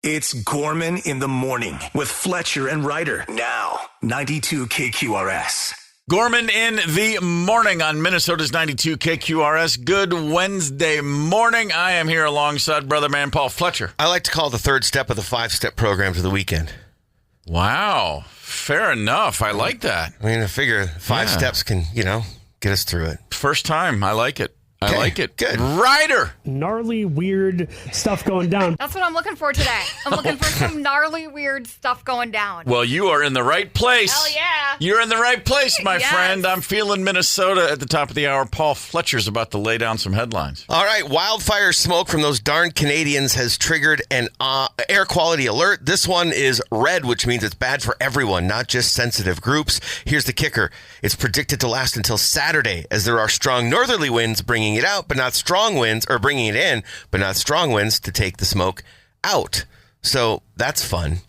It's Gorman in the morning with Fletcher and Ryder. Now, 92 KQRS. Gorman in the morning on Minnesota's 92 KQRS. Good Wednesday morning. I am here alongside brother man Paul Fletcher. I like to call the third step of the 5-step program to the weekend. Wow. Fair enough. I like that. I mean, I figure 5 steps can, get us through it. First time. I like it. I like it. Good. Ryder. Gnarly, weird stuff going down. That's what I'm looking for today. I'm looking for some gnarly, weird stuff going down. Well, you are in the right place. Hell yeah. You're in the right place, my Yes. friend. I'm feeling Minnesota at the top of the hour. Paul Fletcher's about to lay down some headlines. All right, wildfire smoke from those darn Canadians has triggered an air quality alert. This one is red, which means it's bad for everyone, not just sensitive groups. Here's the kicker. It's predicted to last until Saturday, as there are strong northerly winds bringing it out, but not strong winds, or bringing it in, but not strong winds to take the smoke out. So that's fun.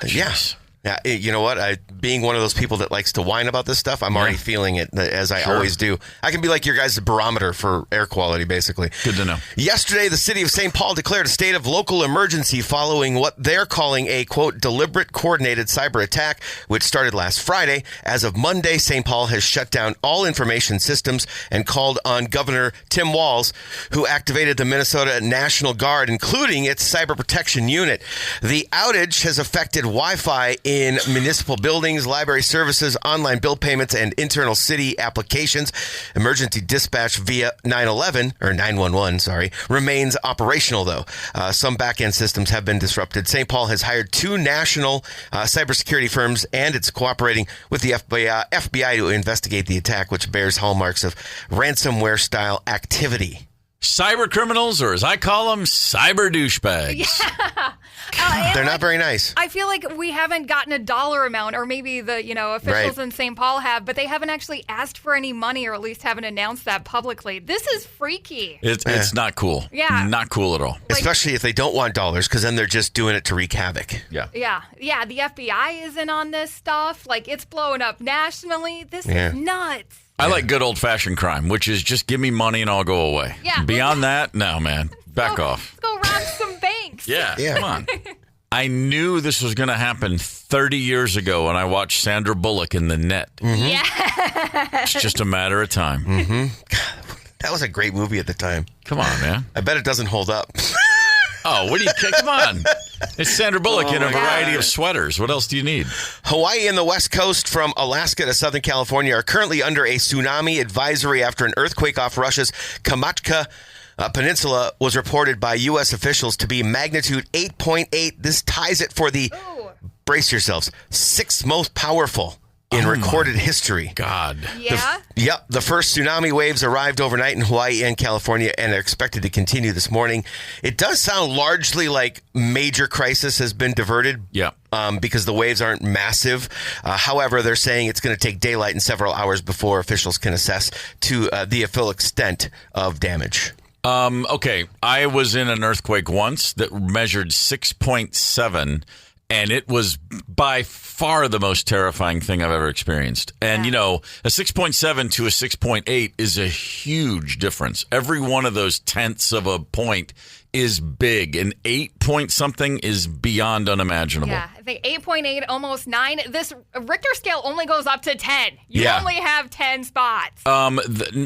Yes. Yeah, you know what? Being one of those people that likes to whine about this stuff, I'm already feeling it, as I always do. I can be like your guys' barometer for air quality, basically. Good to know. Yesterday, the city of St. Paul declared a state of local emergency following what they're calling a, quote, deliberate coordinated cyber attack, which started last Friday. As of Monday, St. Paul has shut down all information systems and called on Governor Tim Walz, who activated the Minnesota National Guard, including its cyber protection unit. The outage has affected Wi-Fi in municipal buildings, library services, online bill payments, and internal city applications. Emergency dispatch via 911 remains operational, though. Some back-end systems have been disrupted. St. Paul has hired 2 national cybersecurity firms, and it's cooperating with the FBI to investigate the attack, which bears hallmarks of ransomware-style activity. Cyber criminals, or as I call them, cyber douchebags. Yeah. They're not very nice. I feel like we haven't gotten a dollar amount, or maybe the officials in St. Paul have, but they haven't actually asked for any money, or at least haven't announced that publicly. This is freaky. It's not cool. Yeah. Not cool at all. Especially if they don't want dollars, because then they're just doing it to wreak havoc. Yeah. Yeah. The FBI is in on this stuff. Like, it's blowing up nationally. This is nuts. I like good old-fashioned crime, which is just give me money and I'll go away. Yeah. Beyond that, no, man. Back off. Let's go rob some banks. Yeah, Yeah. come on. I knew this was going to happen 30 years ago when I watched Sandra Bullock in The Net. Mm-hmm. Yeah. It's just a matter of time. Mm-hmm. God, that was a great movie at the time. Come on, man. I bet it doesn't hold up. Oh, what do you... Come on. It's Sandra Bullock in a variety of sweaters. What else do you need? Hawaii and the West Coast from Alaska to Southern California are currently under a tsunami advisory after an earthquake off Russia's Kamchatka Peninsula was reported by U.S. officials to be magnitude 8.8. This ties it for the, brace yourselves, 6th most powerful in recorded history. God. Yeah? The first tsunami waves arrived overnight in Hawaii and California and are expected to continue this morning. It does sound largely like major crisis has been diverted. Yeah. Because the waves aren't massive. However, they're saying it's going to take daylight and several hours before officials can assess to the full extent of damage. Okay. I was in an earthquake once that measured 6.7. And it was by far the most terrifying thing I've ever experienced. And, a 6.7 to a 6.8 is a huge difference. Every one of those tenths of a point is big. And 8 point something is beyond unimaginable. Yeah, I think 8.8, almost 9. This Richter scale only goes up to 10. You only have 10 spots.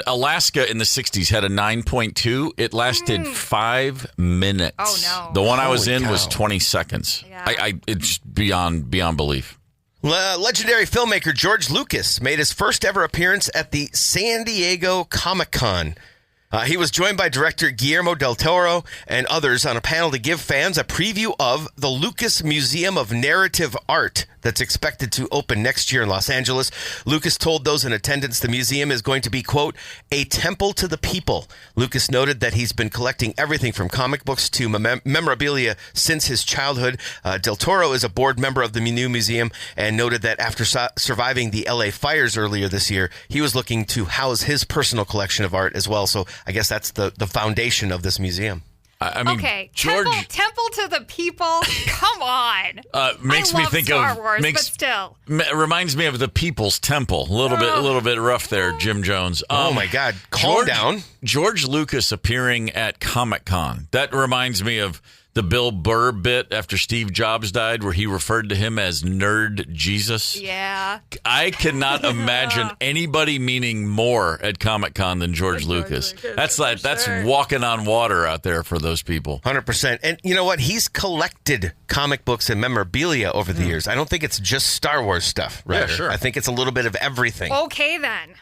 Alaska in the 60s had a 9.2. It lasted 5 minutes. Oh, no. The one I was in cow. was 20 seconds. Yeah. It's beyond belief. Legendary filmmaker George Lucas made his first ever appearance at the San Diego Comic-Con. He was joined by director Guillermo del Toro and others on a panel to give fans a preview of the Lucas Museum of Narrative Art that's expected to open next year in Los Angeles. Lucas told those in attendance the museum is going to be, quote, a temple to the people. Lucas noted that he's been collecting everything from comic books to memorabilia since his childhood. Del Toro is a board member of the new museum and noted that after surviving the LA fires earlier this year, he was looking to house his personal collection of art as well. So I guess that's the foundation of this museum. I mean, okay, George, temple to the people. Come on. Makes I me love think Star of Wars, but still reminds me of the People's Temple. A little bit rough there, Jim Jones. Oh my God, calm down. George Lucas appearing at Comic-Con. That reminds me of The Bill Burr bit after Steve Jobs died where he referred to him as Nerd Jesus. Yeah. I cannot imagine anybody meaning more at Comic-Con than George Lucas. That's walking on water out there for those people. 100%. And you know what? He's collected comic books and memorabilia over the years. I don't think it's just Star Wars stuff, right? Yeah, sure. I think it's a little bit of everything. Okay, then.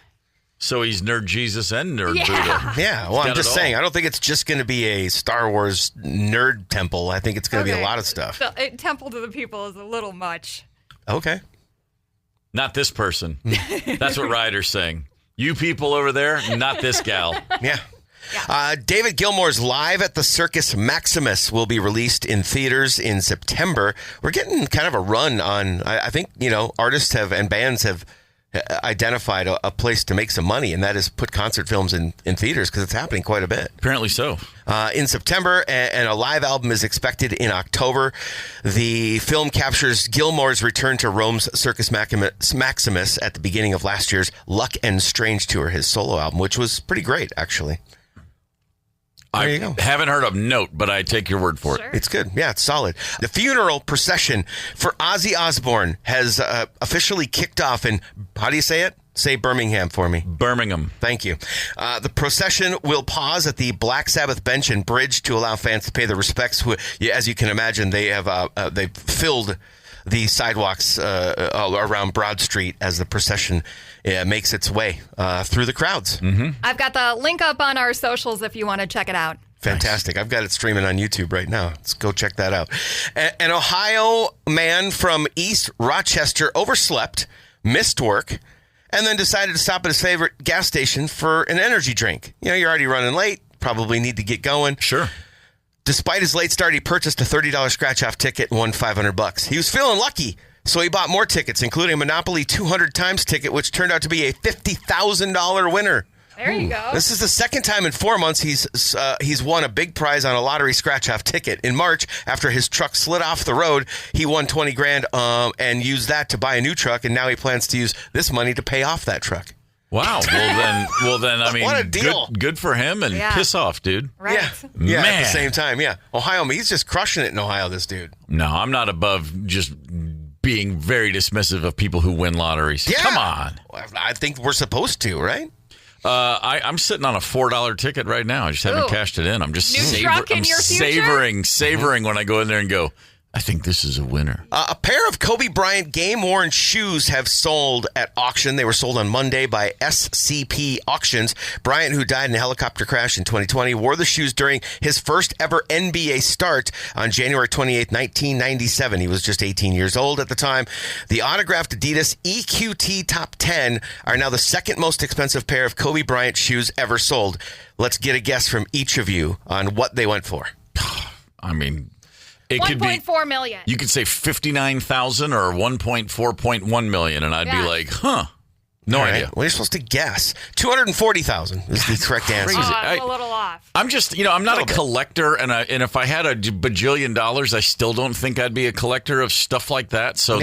So he's Nerd Jesus and Nerd Yeah. Buddha. Yeah, well, I'm just saying, I don't think it's just going to be a Star Wars nerd temple. I think it's going to be a lot of stuff. So, temple to the people is a little much. Okay. Not this person. That's what Ryder's saying. You people over there, not this gal. Yeah. David Gilmour's Live at the Circus Maximus will be released in theaters in September. We're getting kind of a run on, I think, artists and bands have identified a place to make some money, and that is put concert films in theaters because it's happening quite a bit. Apparently so. In September, and a live album is expected in October. The film captures Gilmour's return to Rome's Circus Maximus at the beginning of last year's Luck and Strange tour, his solo album, which was pretty great, actually. There you go. Haven't heard of Note, but I take your word for it. It's good. Yeah, it's solid. The funeral procession for Ozzy Osbourne has officially kicked off in, how do you say it? Say Birmingham for me. Birmingham. Thank you. The procession will pause at the Black Sabbath bench and bridge to allow fans to pay their respects. As you can imagine, they've filled the sidewalks around Broad Street as the procession makes its way through the crowds. Mm-hmm. I've got the link up on our socials if you want to check it out. Fantastic. I've got it streaming on YouTube right now. Let's go check that out. An Ohio man from East Rochester overslept, missed work, and then decided to stop at his favorite gas station for an energy drink. You're already running late, probably need to get going. Sure. Despite his late start, he purchased a $30 scratch-off ticket and won $500. He was feeling lucky, so he bought more tickets, including a Monopoly 200 times ticket, which turned out to be a $50,000 winner. There you go. This is the second time in 4 months he's won a big prize on a lottery scratch-off ticket. In March, after his truck slid off the road, he won $20,000 and used that to buy a new truck, and now he plans to use this money to pay off that truck. Wow. Well then, I mean, what a deal. Good for him, and piss off, dude. Right. Yeah. Man. At the same time, yeah. Ohio, he's just crushing it in Ohio, this dude. No, I'm not above just being very dismissive of people who win lotteries. Yeah. Come on. I think we're supposed to, right? I'm sitting on a $4 ticket right now. I just haven't cashed it in. I'm just savoring when I go in there and go, I think this is a winner. A pair of Kobe Bryant game-worn shoes have sold at auction. They were sold on Monday by SCP Auctions. Bryant, who died in a helicopter crash in 2020, wore the shoes during his first ever NBA start on January 28, 1997. He was just 18 years old at the time. The autographed Adidas EQT Top 10 are now the second most expensive pair of Kobe Bryant shoes ever sold. Let's get a guess from each of you on what they went for. I mean, it could be $1.4 million. You could say 59,000 or 1.4.1 million, and I'd be like, no idea. Well, you're supposed to guess. 240,000 is the correct answer. I'm a little off. I'm just, I'm not a collector, and if I had a bajillion dollars, I still don't think I'd be a collector of stuff like that. So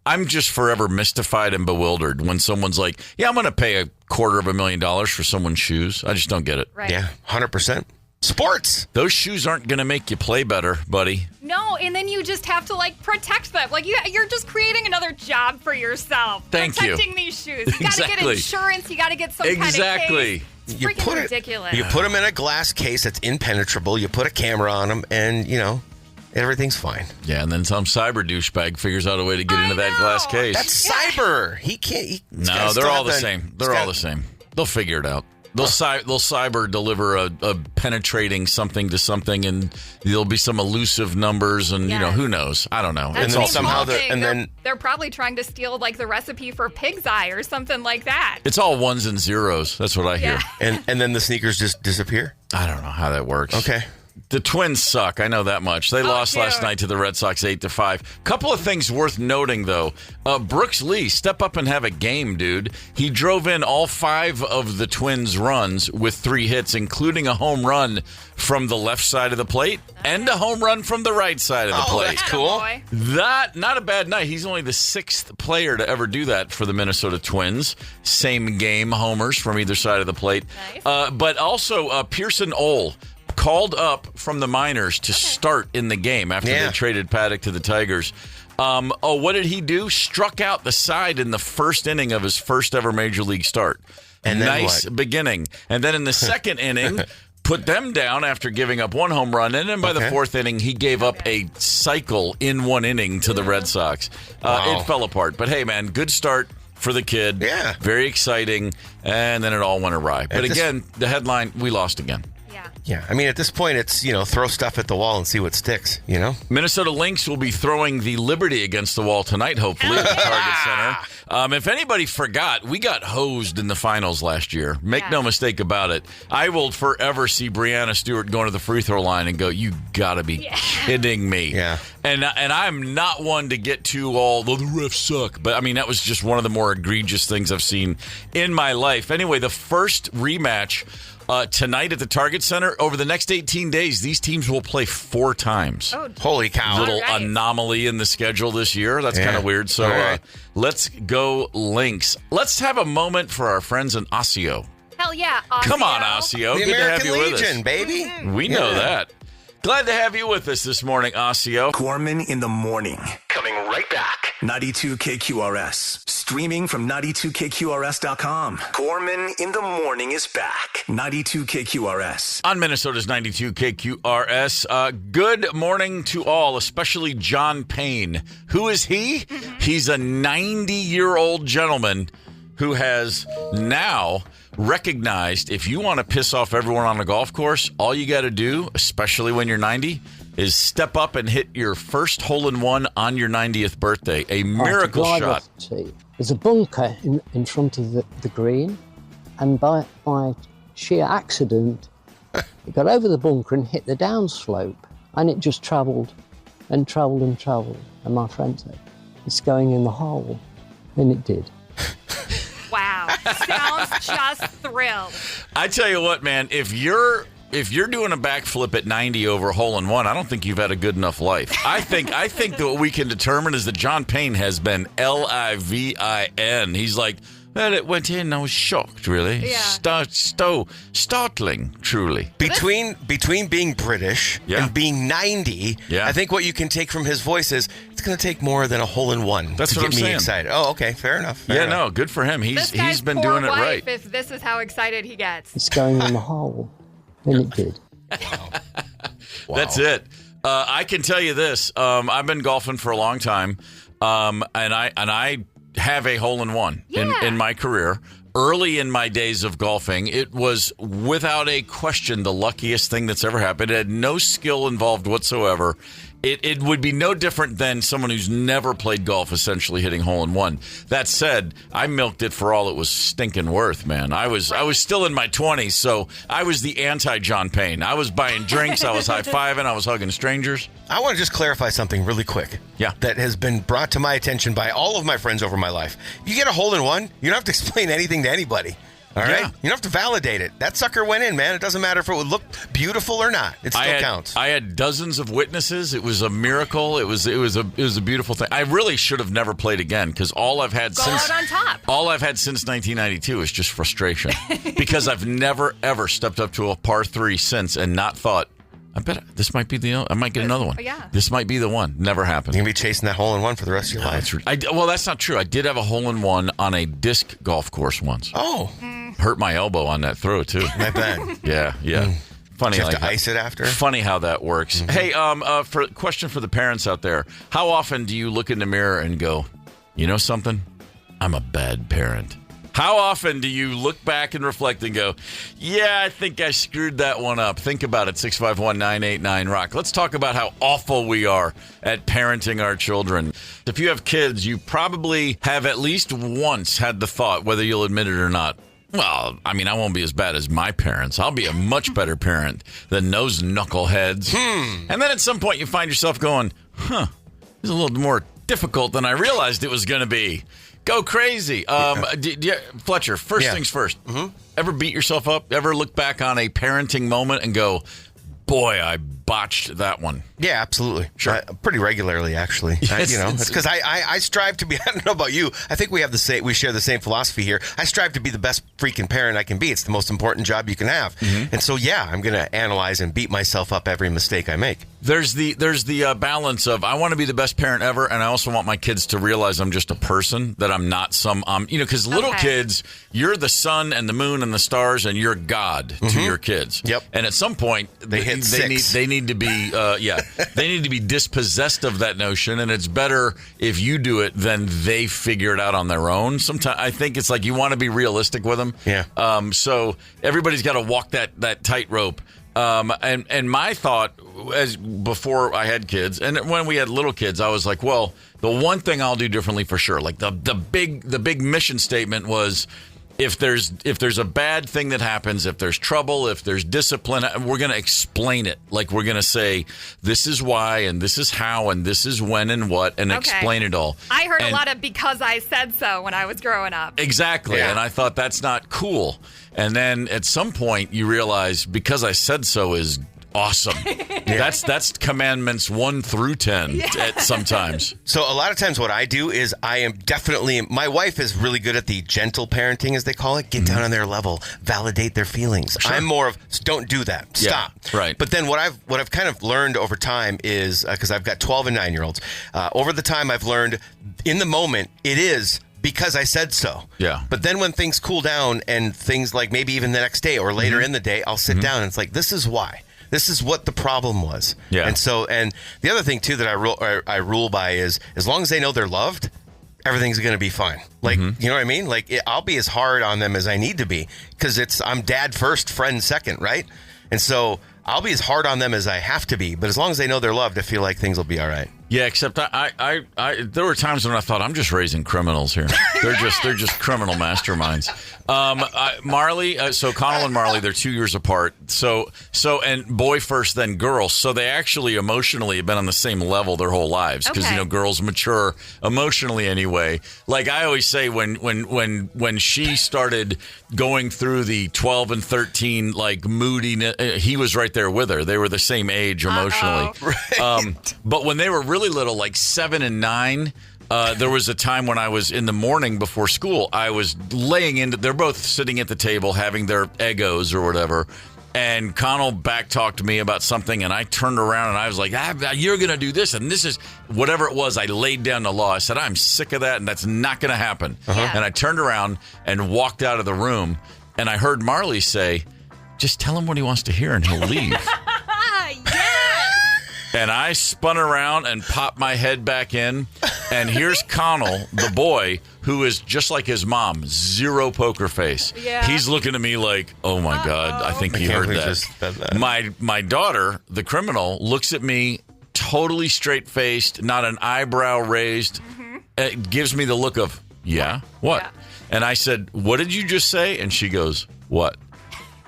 I'm just forever mystified and bewildered when someone's like, I'm going to pay $250,000 for someone's shoes. I just don't get it. Right. Yeah, 100%. Sports. Those shoes aren't going to make you play better, buddy. No, and then you just have to protect them. You're just creating another job for yourself. Thank you. Protecting these shoes. You got to get insurance. You got to get some kind of case. It's freaking ridiculous. You put them in a glass case that's impenetrable. You put a camera on them, and everything's fine. Yeah, and then some cyber douchebag figures out a way to get into that glass case. That's cyber. He can't. No, they're all the same. They're all the same. They'll figure it out. They'll cyber deliver a penetrating something to something, and there'll be some elusive numbers, and who knows? I don't know. That's It's all somehow they're probably trying to steal the recipe for pig's eye or something like that. It's all ones and zeros. That's what I hear. And then the sneakers just disappear. I don't know how that works. Okay. The Twins suck. I know that much. They lost last night to the Red Sox 8-5. Couple of things worth noting, though. Brooks Lee, step up and have a game, dude. He drove in all 5 of the Twins' runs with 3 hits, including a home run from the left side of the plate and a home run from the right side of the plate. That's cool. Not a bad night. He's only the 6th player to ever do that for the Minnesota Twins. Same game homers from either side of the plate. Nice. But also Pearson Ole called up from the minors to start in the game after they traded Paddock to the Tigers. What did he do? Struck out the side in the first inning of his first ever Major League start. And then nice beginning. And then in the second inning, put them down after giving up one home run. And then by the fourth inning, he gave up a cycle in one inning to the Red Sox. It fell apart. But hey, man, good start for the kid. Yeah. Very exciting. And then it all went awry. But again, the headline, we lost again. Yeah, I mean, at this point, it's, throw stuff at the wall and see what sticks, Minnesota Lynx will be throwing the Liberty against the wall tonight, hopefully, at the Target Center. If anybody forgot, we got hosed in the finals last year. Make no mistake about it. I will forever see Brianna Stewart going to the free throw line and go, you got to be kidding me. Yeah. And I'm not one to get too all, the refs suck. But, I mean, that was just one of the more egregious things I've seen in my life. Anyway, the first rematch tonight at the Target Center. Over the next 18 days, these teams will play 4 times. Oh, holy cow. Little anomaly in the schedule this year. That's kind of weird. So let's go Lynx. Let's have a moment for our friends in Osseo. Hell yeah, Osseo. Come on, Osseo. The Good American to have you Legion, with us. baby. We know that. Glad to have you with us this morning, Osseo. Gorman in the morning. Coming right back. 92 KQRS. Streaming from 92KQRS.com. Gorman in the morning is back. 92 KQRS. On Minnesota's 92 KQRS. Good morning to all, especially John Payne. Who is he? He's a 90-year-old gentleman who has now recognized if you want to piss off everyone on a golf course, all you got to do, especially when you're 90, is step up and hit your first hole-in-one on your 90th birthday. A miracle shot. There's a bunker in front of the green, and by sheer accident, it got over the bunker and hit the downslope, and it just travelled and travelled and travelled. And my friend said, it's going in the hole. And it did. Wow. Sounds just thrilled. I tell you what, man, if you're doing a backflip at 90 over a hole-in-one, I don't think you've had a good enough life. I think that what we can determine is that John Payne has been Livin. He's like, well, it went in. I was shocked, really. Yeah. Startling, truly. Between being British and being 90, I think what you can take from his voice is it's going to take more than a hole-in-one That's to what get I'm me saying. excited. Oh, okay, fair enough. No, good for him. He's been doing it right. If this is how excited he gets. It's going in the hole. And it did. Wow. That's it. I can tell you this. I've been golfing for a long time, and I have a hole-in-one in my career. Early in my days of golfing, it was without a question the luckiest thing that's ever happened. It had no skill involved whatsoever. It would be no different than someone who's never played golf essentially hitting hole-in-one. That said, I milked it for all it was stinking worth, man. I was still in my 20s, so I was the anti-John Payne. I was buying drinks, I was high-fiving, I was hugging strangers. I want to just clarify something really quick. Yeah. That has been brought to my attention by all of my friends over my life. You get a hole-in-one, you don't have to explain anything to anybody. All right? Yeah. You don't have to validate it. That sucker went in, man. It doesn't matter if it would look beautiful or not. It still counts. I had dozens of witnesses. It was a miracle. It was a beautiful thing. I really should have never played again because all I've had since 1992 is just frustration because I've never ever stepped up to a par 3 since and not thought, I bet this might be I might get another one. Yeah. This might be the one. Never happened. You're going to be chasing that hole-in-one for the rest of your life. Well, that's not true. I did have a hole-in-one on a disc golf course once. Oh. Hurt my elbow on that throw, too. I bet. Yeah. Funny. You have to ice it after? Funny how that works. Mm-hmm. Hey, question for the parents out there. How often do you look in the mirror and go, you know something? I'm a bad parent. How often do you look back and reflect and go, yeah, I think I screwed that one up? Think about it, 651-989-ROCK. Let's talk about how awful we are at parenting our children. If you have kids, you probably have at least once had the thought, whether you'll admit it or not, well, I mean, I won't be as bad as my parents. I'll be a much better parent than those knuckleheads. And then at some point you find yourself going, this is a little more difficult than I realized it was going to be. Go crazy. Fletcher, first things first. Mm-hmm. Ever beat yourself up? Ever look back on a parenting moment and go, boy, I botched that one. Yeah, absolutely. Sure. Pretty regularly, actually. It's because I strive to be. I don't know about you. I think we share the same philosophy here. I strive to be the best freaking parent I can be. It's the most important job you can have. And so, yeah, I'm going to analyze and beat myself up every mistake I make. There's the balance of I want to be the best parent ever, and I also want my kids to realize I'm just a person, that I'm not some because little kids, you're the sun and the moon and the stars, and you're God to your kids. Yep. And at some point they need to be they need to be dispossessed of that notion, and it's better if you do it than they figure it out on their own. Sometimes I think it's like you want to be realistic with them. Yeah. So everybody's got to walk that tightrope. And my thought, as before I had kids, and when we had little kids, I was like, well, the one thing I'll do differently for sure, like the big mission statement was, if there's a bad thing that happens, if there's trouble, if there's discipline, we're going to explain it. Like, we're going to say, this is why, and this is how, and this is when and what, and explain it all. I heard a lot of because I said so when I was growing up. Exactly. Yeah. And I thought that's not cool. And then at some point you realize because I said so is awesome. That's commandments 1 through 10 sometimes. So a lot of times what I do is my wife is really good at the gentle parenting, as they call it. Get down on their level, validate their feelings. Sure. I'm more of don't do that. Stop. Yeah, right. But then what I've kind of learned over time is, because I've got 12 and 9-year-olds, over the time I've learned in the moment it is because I said so. Yeah. But then when things cool down and things like maybe even the next day or later in the day, I'll sit down and it's like, this is why. This is what the problem was. Yeah. And the other thing too that I rule by is, as long as they know they're loved, everything's going to be fine. Like, you know what I mean? Like, I'll be as hard on them as I need to be, because I'm dad first, friend second, right? And so I'll be as hard on them as I have to be, but as long as they know they're loved, I feel like things will be all right. Yeah, except I there were times when I thought, I'm just raising criminals here. They're just criminal masterminds. Marley, so Connell and Marley, they're 2 years apart. So and boy first, then girl. So they actually emotionally have been on the same level their whole lives, because girls mature emotionally anyway. Like I always say, when she started going through the 12 and 13 like moodiness, he was right there with her. They were the same age emotionally. Right. But when they were really little, like 7 and 9. There was a time when I was in the morning before school, I was they're both sitting at the table having their Eggos or whatever. And Connell back-talked me about something, and I turned around and I was like, you're going to do this. And this is whatever it was. I laid down the law. I said, I'm sick of that, and that's not going to happen. And I turned around and walked out of the room, and I heard Marley say, just tell him what he wants to hear and he'll leave. And I spun around and popped my head back in. And here's Connell, the boy, who is just like his mom, zero poker face. Yeah. He's looking at me like, oh, my God, I think he heard that. My daughter, the criminal, looks at me totally straight-faced, not an eyebrow raised. It gives me the look of, what? Yeah. And I said, what did you just say? And she goes, what?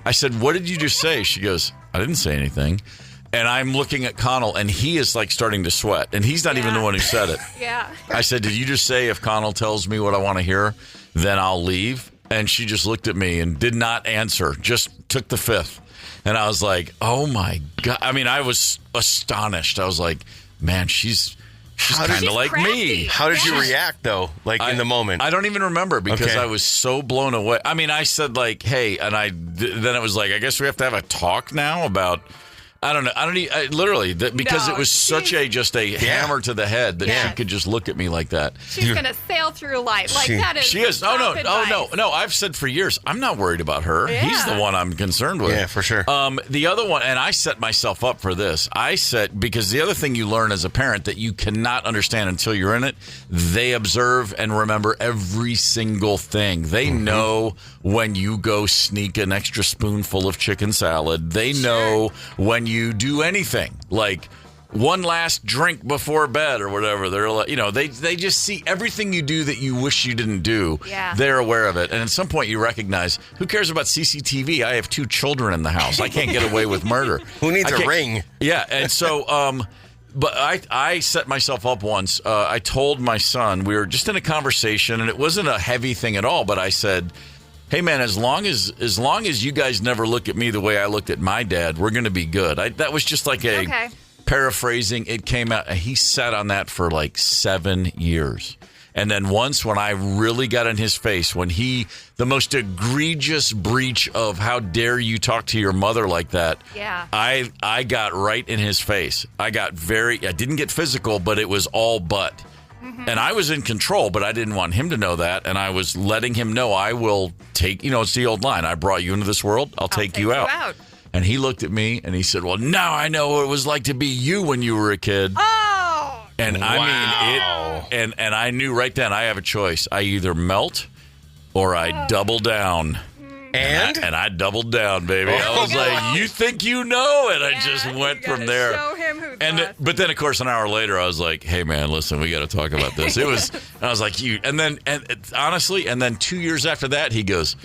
I said, what did you just say? She goes, I didn't say anything. And I'm looking at Connell, and he is like starting to sweat, and he's not even the one who said it. I said, did you just say if Connell tells me what I want to hear, then I'll leave? And she just looked at me and did not answer, just took the fifth. And I was like, oh, my God. I mean, I was astonished. I was like, man, she's kind of like me. How did you react, though, in the moment? I don't even remember, because I was so blown away. I mean, I said, like, hey, and then it was like, I guess we have to have a talk now about... I don't know. Literally, because it was such a hammer to the head that she could just look at me like that. She's going to sail through life. Like, that is she is. No. I've said for years, I'm not worried about her. Yeah. He's the one I'm concerned with. Yeah, for sure. The other one, and I set myself up for this. Because the other thing you learn as a parent that you cannot understand until you're in it, they observe and remember every single thing. They know when you go sneak an extra spoonful of chicken salad. They know when you do anything like one last drink before bed or whatever. They're like, they just see everything you do that you wish you didn't do. Yeah. They're aware of it. And at some point you recognize, who cares about CCTV? I have 2 children in the house. I can't get away with murder. Who needs a ring? Yeah. And so, but I set myself up once. I told my son, we were just in a conversation, and it wasn't a heavy thing at all, but I said, Hey, man, as long as you guys never look at me the way I looked at my dad, we're going to be good. That was just like a paraphrasing. It came out. He sat on that for like 7 years. And then once when I really got in his face, when the most egregious breach of how dare you talk to your mother like that, I got right in his face. I didn't get physical, but it was all but. And I was in control, but I didn't want him to know that. And I was letting him know I will take, it's the old line. I brought you into this world. I'll take you out. And he looked at me and he said, well, now I know what it was like to be you when you were a kid. Oh! And I mean, and I knew right then I have a choice. I either melt or I double down. And I doubled down, baby. I was like, you think you know? And I just went from there. Show him who's But then, of course, an hour later, I was like, hey, man, listen, we got to talk about this. I was like, honestly, and then 2 years after that, he goes,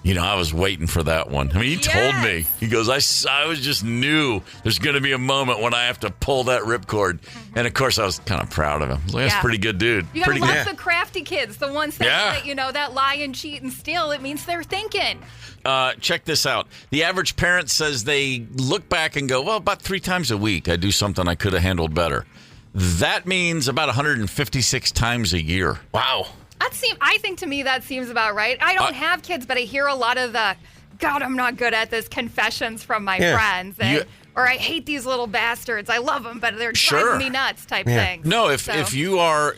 I was waiting for that one. I mean, he told me. He goes, I was just knew there's going to be a moment when I have to pull that ripcord. And, of course, I was kind of proud of him. I was like, that's a pretty good dude. You got to love the crafty kids, the ones that, that lie and cheat and steal. It means they're thinking. Check this out. The average parent says they look back and go, well, about 3 times a week I do something I could have handled better. That means about 156 times a year. Wow. I think to me that seems about right. I don't have kids, but I hear a lot of the, God, I'm not good at this confessions from my friends. Or I hate these little bastards. I love them, but they're driving me nuts type thing. No, if you are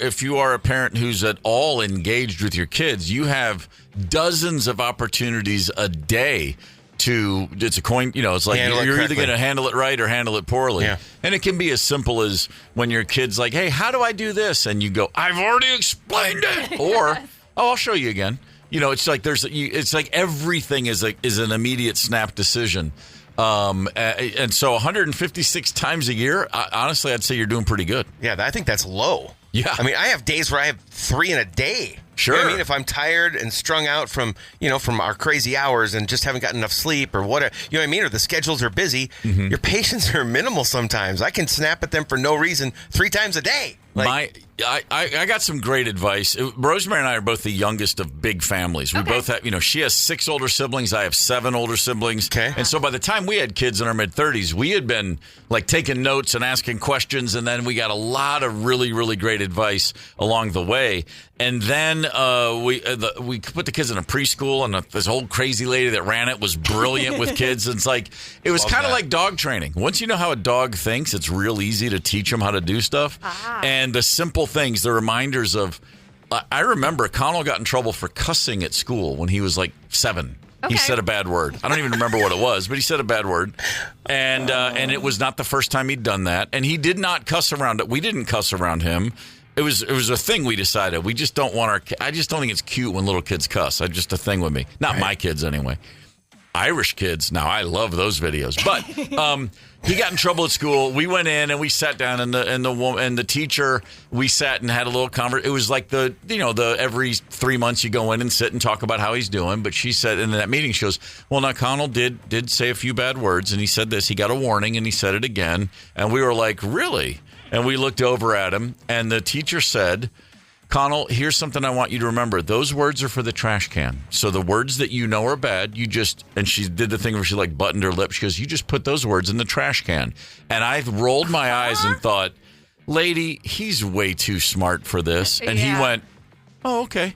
a parent who's at all engaged with your kids, you have dozens of opportunities a day it's a coin, it's like you're either going to handle it right or handle it poorly. Yeah. And it can be as simple as when your kid's like, hey, how do I do this? And you go, I've already explained it. Or, I'll show you again. It's like it's like everything is an immediate snap decision. And so 156 times a year, honestly, I'd say you're doing pretty good. Yeah, I think that's low. Yeah. I mean, I have days where I have 3 in a day. Sure. You know what I mean? If I'm tired and strung out from our crazy hours and just haven't gotten enough sleep or whatever, you know what I mean? Or the schedules are busy, your patience are minimal sometimes. I can snap at them for no reason 3 times a day. I got some great advice. Rosemary and I are both the youngest of big families. We both have, she has 6 older siblings. I have 7 older siblings. Okay. And so by the time we had kids in our mid-30s, we had been like taking notes and asking questions. And then we got a lot of really, really great advice along the way. And then we put the kids in a preschool, and this old crazy lady that ran it was brilliant with kids. And it was kind of like dog training. Once you know how a dog thinks, it's real easy to teach them how to do stuff. And the simple things, the reminders of, I remember Connell got in trouble for cussing at school when he was like 7. Okay. He said a bad word. I don't even remember what it was, but he said a bad word. And it was not the first time he'd done that. And he did not cuss around it. We didn't cuss around him. It was a thing we decided. We just don't want I just don't think it's cute when little kids cuss. It's just a thing with me. Not my kids anyway. Irish kids. Now, I love those videos. But he got in trouble at school. We went in and we sat down, and the teacher, we sat and had a little conversation. It was like the every 3 months you go in and sit and talk about how he's doing. But she said in that meeting, she goes, well, now Connell did say a few bad words, and he said this. He got a warning, and he said it again. And we were like, really? And we looked over at him, and the teacher said, Connell, here's something I want you to remember. Those words are for the trash can. So the words that you know are bad, and she did the thing where she buttoned her lip. She goes, you just put those words in the trash can. And I rolled my eyes and thought, lady, he's way too smart for this. And he went, oh, okay.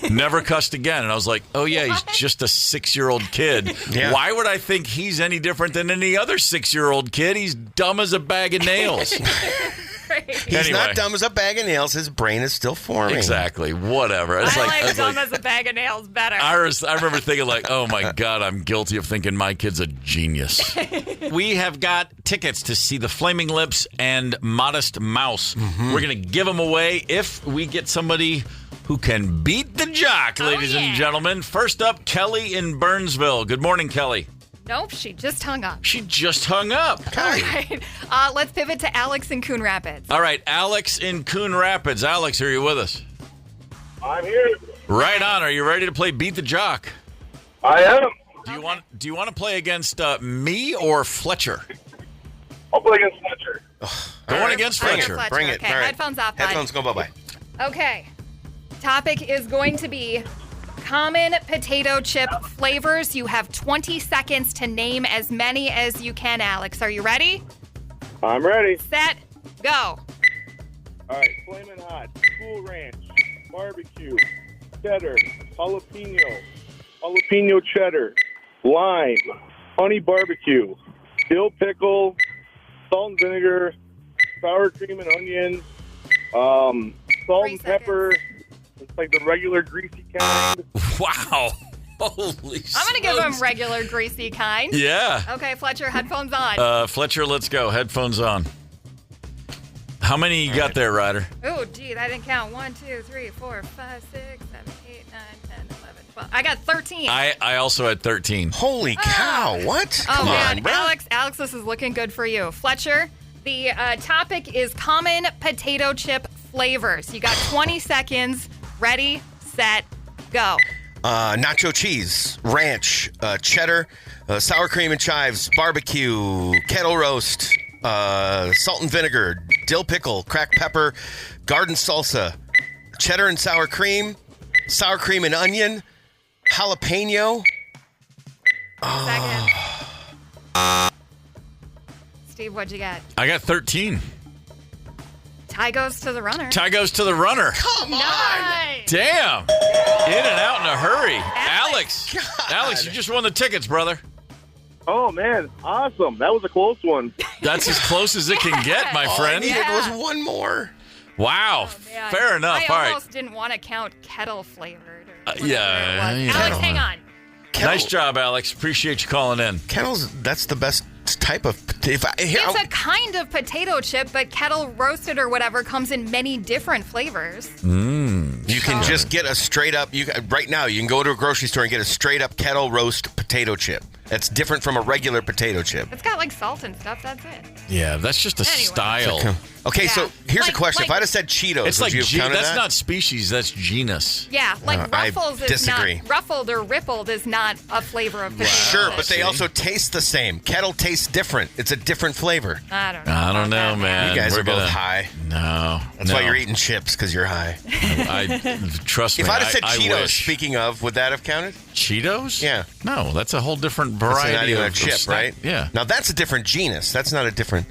Never cussed again. And I was like, oh, yeah, he's just a 6-year-old kid. Yeah. Why would I think he's any different than any other 6-year-old kid? He's dumb as a bag of nails. He's not dumb as a bag of nails. His brain is still forming. Exactly. Whatever. I like dumb as a bag of nails better. I remember thinking oh, my God, I'm guilty of thinking my kid's a genius. We have got tickets to see the Flaming Lips and Modest Mouse. Mm-hmm. We're going to give them away if we get somebody who can beat the jock, ladies and gentlemen. First up, Kelly in Burnsville. Good morning, Kelly. Nope, she just hung up. She just hung up. All right. Let's pivot to Alex in Coon Rapids. All right, Alex in Coon Rapids. Alex, are you with us? I'm here. Right on. Are you ready to play Beat the Jock? I am. Do you want to play against me or Fletcher? I'll play against Fletcher. Going against Fletcher. Bring it. Okay, all right. headphones off, bud. Headphones go bye-bye. Okay. Topic is going to be common potato chip flavors. You have 20 seconds to name as many as you can, Alex. Are you ready? I'm ready. Set, go. All right, Flamin' Hot, Cool Ranch, Barbecue, Cheddar, Jalapeno Cheddar, Lime, Honey Barbecue, Dill Pickle, Salt and Vinegar, Sour Cream and Onion, Salt 3 and Pepper. It's like the regular greasy kind. Wow. Holy I'm going to give him regular greasy kind. Yeah. Okay, Fletcher, headphones on. Fletcher, let's go. Headphones on. How many you got there, Ryder? Oh, gee, I didn't count. 1, 2, 3, 4, 5, 6, 7, 8, 9, 10, 11, 12. I got 13. I also had 13. Holy cow! What? Oh, Come man. on, bro. Alex, this is looking good for you. Fletcher, the topic is common potato chip flavors. You got 20 seconds. Ready, set, go. Nacho cheese, ranch, cheddar, sour cream and chives, barbecue, kettle roast, salt and vinegar, dill pickle, cracked pepper, garden salsa, cheddar and sour cream and onion, jalapeno. Second. Steve, what'd you get? I got 13. Tie goes to the runner. Tie goes to the runner. Come on! Nice. Damn. In and out in a hurry. Alex. Alex, you just won the tickets, brother. Oh, man. Awesome. That was a close one. That's as close as it can get, my All I friend. needed was one more. Wow. Man. Fair enough. I All right. almost didn't want to count kettle flavored. Or yeah, whatever it was. you Alex, know. hang on. Nice job, Alex. Appreciate you calling in. Kettle's, that's the best type of... It's a kind of potato chip, but kettle roasted or whatever comes in many different flavors. You can just get a straight up... right now, you can go to a grocery store and get a straight up kettle roast potato chip. That's different from a regular potato chip. It's got like salt and stuff. That's it. Yeah, that's just a Anyway. style. Okay, Yeah. so here's a question. Like- If I'd have said Cheetos, It's would like you have counted that's that? not species, that's genus. Yeah, like I Ruffles is disagree. not... Ruffled or rippled is not a flavor of potato Sure, chip. but they also taste the same. Kettle tastes different. It's a different flavor. I don't know. I don't about know, that, man. You guys We're are both gonna- high. No. That's why you're eating chips, because you're high. Trust me. If I'd have said I Cheetos, wish. speaking of, would that have counted? Cheetos? Yeah. No, that's a whole different That's variety not even a of chip, snack. right? Yeah. Now, that's a different genus. That's not a different...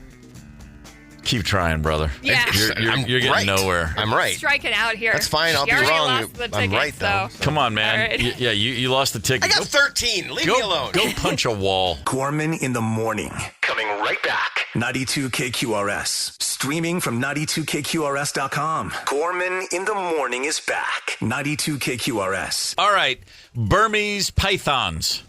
Keep trying, brother. Yeah. I'm You're getting right. nowhere. I'm right. Striking out here. That's fine. I'll You be already wrong. lost the I'm ticket, right, though. so- Come on, man. All right. You lost the ticket. I got 13. Leave me alone. Go punch a wall. Gorman in the morning. Coming right back. 92 KQRS. Streaming from 92KQRS.com. Gorman in the morning is back. 92 KQRS. All right. Burmese pythons.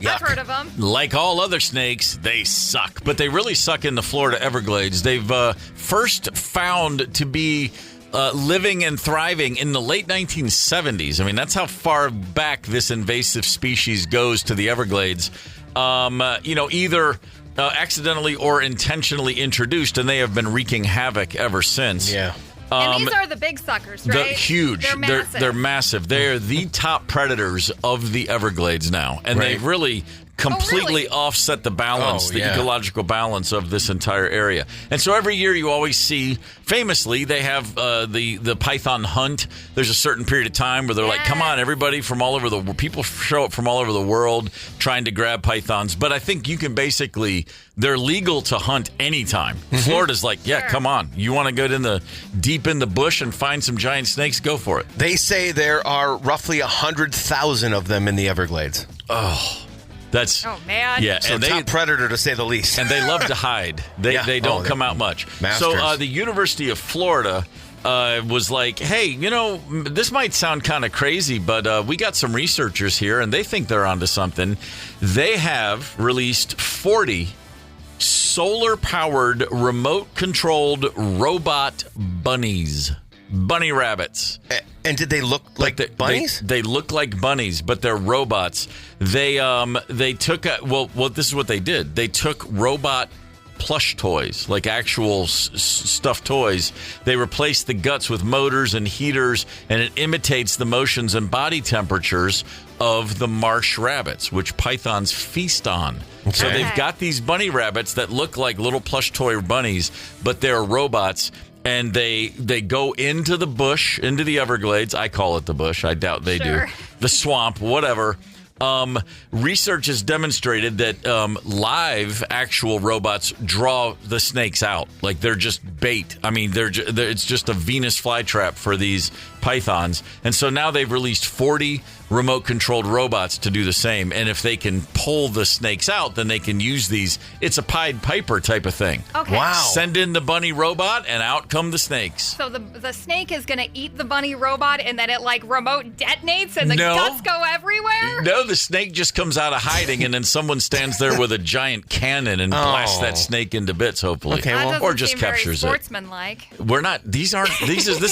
I've heard of them. Like all other snakes, they suck. But they really suck in the Florida Everglades. They've first found to be living and thriving in the late 1970s. I mean, that's how far back this invasive species goes to the Everglades. Either accidentally or intentionally introduced, and they have been wreaking havoc ever since. Yeah. And these are the big suckers, right? They're huge. They're massive. They're massive. They're the top predators of the Everglades now. And they've really completely offset the balance, the ecological balance of this entire area. And so every year you always see, famously, they have the python hunt. There's a certain period of time where they're like, come on, everybody from all over the people show up from all over the world trying to grab pythons. But I think you can basically, they're legal to hunt anytime. Florida's like, come on. You want to go deep in the bush and find some giant snakes? Go for it. They say there are roughly 100,000 of them in the Everglades. Oh, man. Yeah, So and top predator, to say the least. And they love to hide. They don't come out much. Masters. So the University of Florida was like, hey, this might sound kind of crazy, but we got some researchers here, and they think they're onto something. They have released 40 solar-powered, remote-controlled robot bunnies. Bunny rabbits. And did they look like bunnies? They look like bunnies, but they're robots. They took this is what they did. They took robot plush toys, like actual stuffed toys. They replaced the guts with motors and heaters, and it imitates the motions and body temperatures of the marsh rabbits, which pythons feast on. Okay. So they've got these bunny rabbits that look like little plush toy bunnies, but they're robots. And they go into the bush, into the Everglades. I call it the bush. I doubt they do. the swamp, whatever. Research has demonstrated that live actual robots draw the snakes out. Like they're just bait. I mean, it's just a Venus flytrap for these pythons. And so now they've released 40 remote-controlled robots to do the same. And if they can pull the snakes out, then they can use these. It's a Pied Piper type of thing. Okay. Wow. Send in the bunny robot, and out come the snakes. So the snake is going to eat the bunny robot, and then it remote detonates, and the guts go everywhere? No, the snake just comes out of hiding, and then someone stands there with a giant cannon and blasts that snake into bits, hopefully. Okay, That or doesn't just seem very captures it. sportsmanlike. We're not. This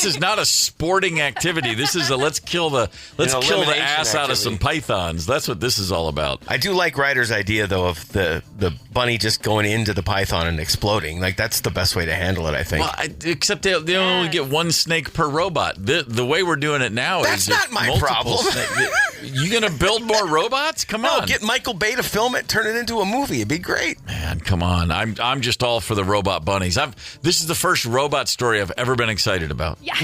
is not a sporting activity. This is a let's kill the ass out of some pythons. That's what this is all about. I do like Ryder's idea, though, of the bunny just going into the python and exploding. Like, that's the best way to handle it, I think. Well, except they only get one snake per robot. The way we're doing it now That's is not my problem. You gonna build more robots? Come on. Get Michael Bay to film it, turn it into a movie. It'd be great. Man, come on. I'm just all for the robot bunnies. This is the first robot story I've ever been excited about. Yeah.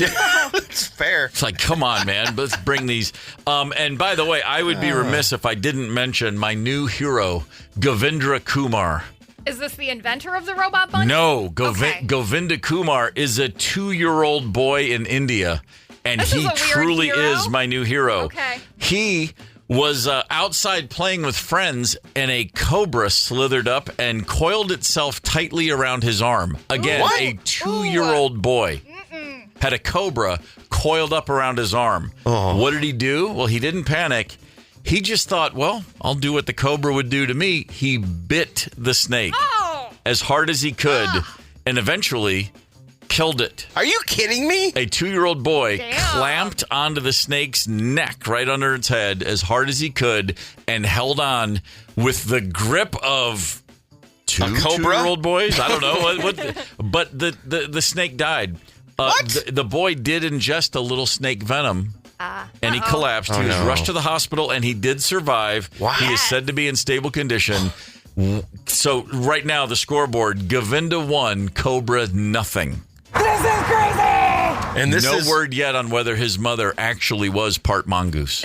It's fair. It's like, come on, man. Let's bring these. And by the way, I would be remiss if I didn't mention my new hero, Govinda Kumar. Is this the inventor of the robot bunny? No, Okay. Govinda Kumar is a 2-year-old boy in India, and This is he a weird truly hero? is my new hero. Okay. He was outside playing with friends, and a cobra slithered up and coiled itself tightly around his arm. Again, What? a 2-year-old boy had a cobra coiled up around his arm. What did he do? Well, he didn't panic. He just thought, well, I'll do what the cobra would do to me. He bit the snake as hard as he could and eventually killed it. Are you kidding me? A 2-year-old boy Damn. clamped onto the snake's neck right under its head as hard as he could and held on with the grip of two A cobra? 2-year-old boys. I don't know. But the snake died. What? The boy did ingest a little snake venom. And he collapsed. He was rushed to the hospital, and he did survive. Wow. He is said to be in stable condition. So right now, the scoreboard, Govinda 1, Cobra nothing. And No word yet on whether his mother actually was part mongoose.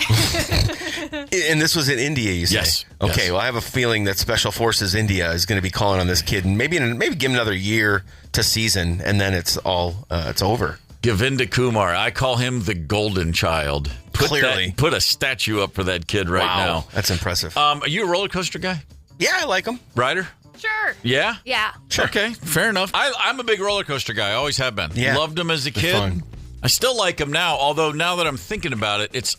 And this was in India, you say? Yes. Okay, Yes. well, I have a feeling that Special Forces India is going to be calling on this kid, and maybe give him another year to season, and then it's over. Govinda Kumar, I call him the golden child. Clearly. Put a statue up for that kid right now. That's impressive. Are you a roller coaster guy? Yeah, I like him. Ryder? Sure. Yeah? Yeah. Sure. Okay, fair enough. I'm a big roller coaster guy. I always have been. Yeah. Loved them as a They're kid. fun. I still like them now, although now that I'm thinking about it, it's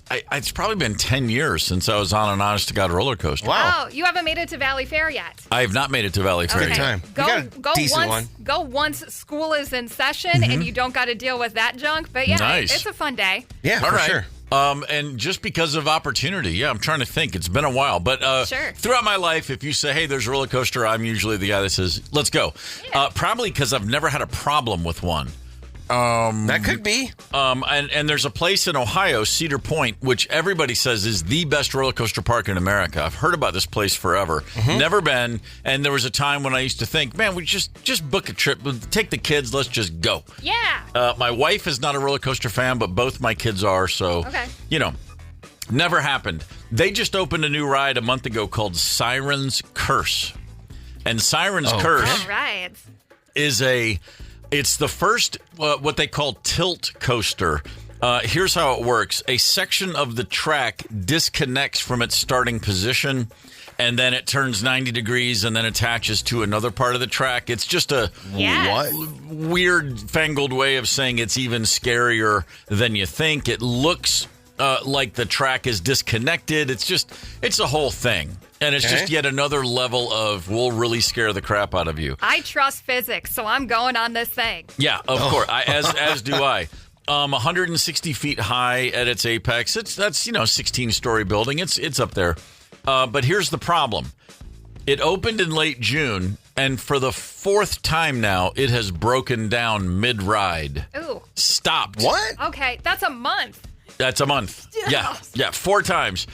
probably been 10 years since I was on an honest-to-God roller coaster. Wow. Oh, you haven't made it to Valley Fair yet. I have not made it to Valley Fair. Okay. yet. time. Go, You got a go decent once. one. Go once school is in session, and you don't got to deal with that junk. But yeah, Nice. it's a fun day. Yeah, All for right. sure. And just because of opportunity, yeah, I'm trying to think. It's been a while, but Sure. throughout my life, if you say, "Hey, there's a roller coaster," I'm usually the guy that says, "Let's go." Yeah. Probably because I've never had a problem with one. That could be. And there's a place in Ohio, Cedar Point, which everybody says is the best roller coaster park in America. I've heard about this place forever. Never been. And there was a time when I used to think, man, we just book a trip, take the kids, let's just go. Yeah. My wife is not a roller coaster fan, but both my kids are. So, Okay. Never happened. They just opened a new ride a month ago called Siren's Curse. And Siren's Curse All right. it's the first what they call tilt coaster. Here's how it works. A section of the track disconnects from its starting position, and then it turns 90 degrees and then attaches to another part of the track. It's just a Yes. weird, fangled way of saying it's even scarier than you think. It looks like the track is disconnected. It's a whole thing. And it's just yet another level of we'll really scare the crap out of you. I trust physics, so I'm going on this thing. Yeah, of course. As do I. 160 feet high at its apex. That's 16-story building. It's up there. But here's the problem. It opened in late June, and for the 4th time now, it has broken down mid-ride. Ooh. Stopped. What? Okay, that's a month. That's a month. Yeah, 4 times.